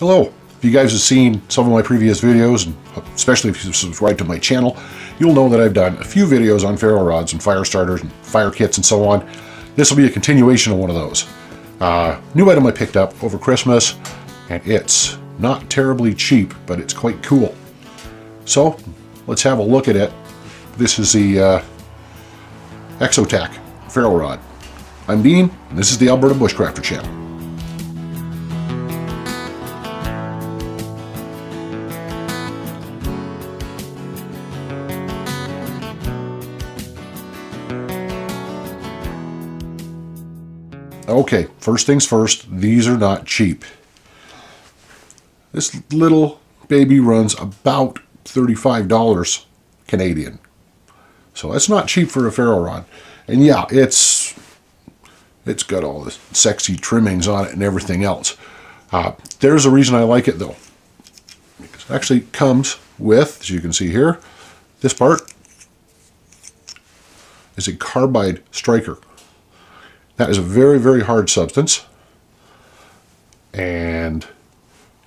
Hello. If you guys have seen some of my previous videos, and especially if you subscribe to my channel, you'll know that I've done a few videos on ferro rods and fire starters and fire kits and so on. This will be a continuation of one of those. New item I picked up over Christmas, and it's not terribly cheap, but it's quite cool. So let's have a look at it. This is the Exotac ferro rod. I'm Dean, and this is the Alberta Bushcrafter channel. Okay, first things first, these are not cheap. This little baby runs about $35 Canadian. So that's not cheap for a ferro rod. And yeah, it's got all the sexy trimmings on it and everything else. There's a reason I like it though. Because it actually comes with, as you can see here, this part is a carbide striker. That is a very, very hard substance. And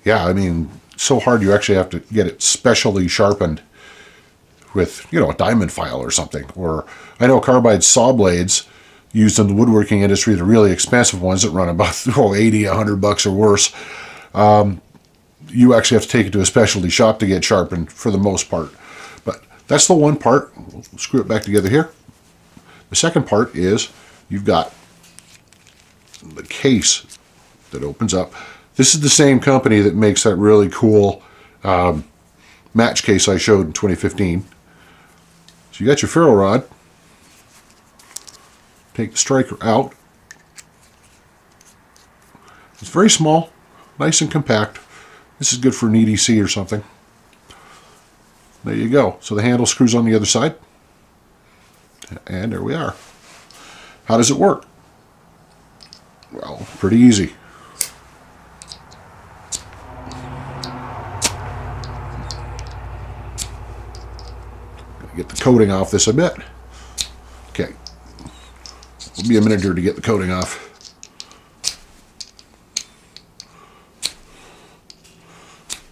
yeah, I mean, so hard you actually have to get it specially sharpened with, you know, a diamond file or something. Or I know carbide saw blades used in the woodworking industry, the really expensive ones that run about 80, 100 bucks or worse. You actually have to take it to a specialty shop to get sharpened for the most part. But that's the one part. We'll screw it back together here. The second part is you've got the case that opens up. This is the same company that makes that really cool match case I showed in 2015. So you got your ferro rod. Take the striker out. It's very small, nice and compact. This is good for an EDC or something. There you go. So the handle screws on the other side. And there we are. How does it work? Well, pretty easy. Get the coating off this a bit. Okay. It'll be a minute here to get the coating off.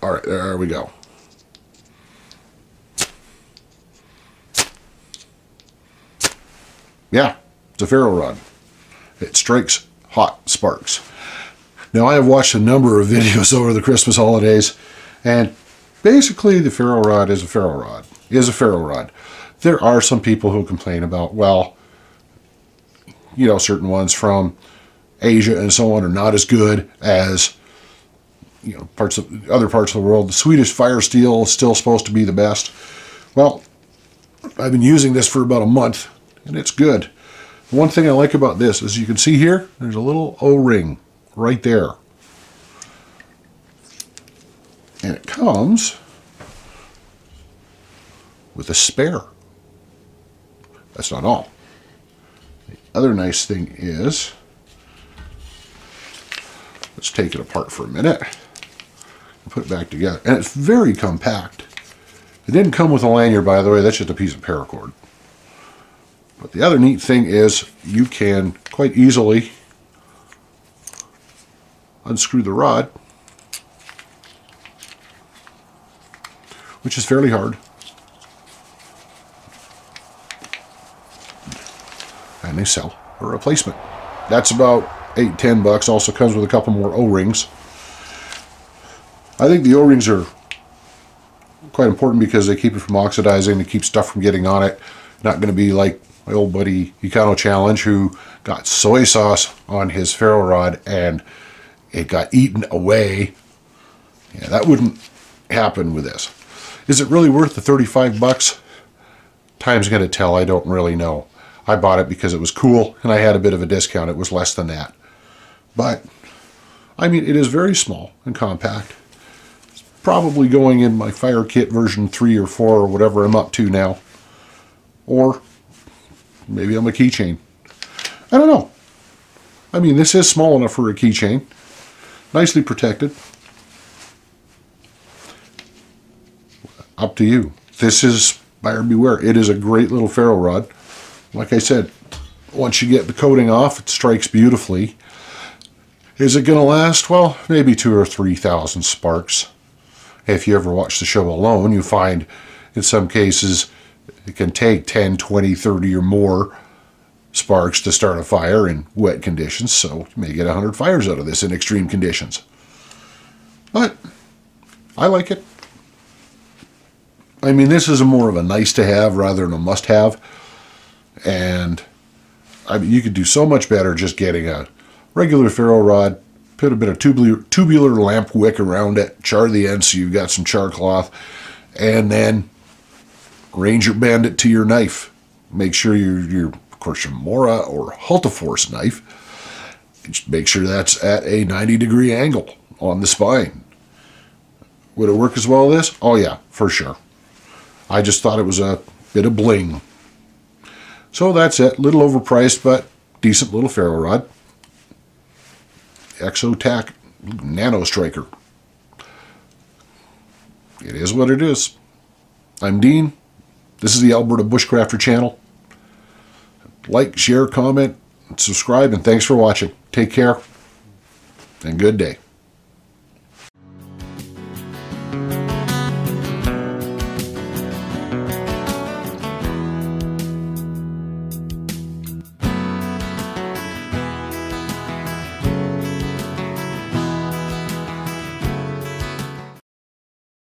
All right, there we go. Yeah, it's a ferro rod. It strikes hot sparks. Now, I have watched a number of videos over the Christmas holidays, and basically the ferro rod is a ferro rod. There are some people who complain about, well, you know, certain ones from Asia and so on are not as good as, you know, other parts of the world. The Swedish fire steel is still supposed to be the best. Well, I've been using this for about a month, and it's good. One thing I like about this is you can see here, there's a little O-ring right there. And it comes with a spare. That's not all. The other nice thing is, let's take it apart for a minute and put it back together. And it's very compact. It didn't come with a lanyard, by the way. That's just a piece of paracord. But the other neat thing is you can quite easily unscrew the rod, which is fairly hard. And they sell a replacement. That's about $8–10 bucks. Also comes with a couple more O-rings. I think the O-rings are quite important because they keep it from oxidizing, they keep stuff from getting on it. Not going to be like my old buddy Econo Challenge, who got soy sauce on his ferro rod and it got eaten away. Yeah, that wouldn't happen with this. Is it really worth the 35 bucks? Time's going to tell. I don't really know. I bought it because it was cool and I had a bit of a discount. It was less than that. But, I mean, it is very small and compact. It's probably going in my fire kit version 3 or 4 or whatever I'm up to now. Or maybe on my keychain. I don't know. I mean, this is small enough for a keychain. Nicely protected. Up to you. This is buyer beware. It is a great little ferro rod. Like I said, once you get the coating off, it strikes beautifully. Is it going to last? Well, maybe 2,000 or 3,000 sparks. If you ever watch the show alone, you find in some cases it can take 10, 20, 30 or more sparks to start a fire in wet conditions, so you may get 100 fires out of this in extreme conditions. But I like it. I mean, this is more of a nice to have rather than a must have. And I mean, you could do so much better just getting a regular ferro rod, put a bit of tubular lamp wick around it, char the end so you've got some char cloth, and then ranger bend it to your knife. Make sure of course, your Mora or Hultaforce knife, just make sure that's at a 90-degree angle on the spine. Would it work as well as this? Oh yeah, for sure. I just thought it was a bit of bling. So that's it. Little overpriced, but decent little ferro rod. Exotac Nanostriker. It is what it is. I'm Dean. This is the Alberta Bushcrafter channel. Like, share, comment, subscribe, and thanks for watching. Take care, and good day.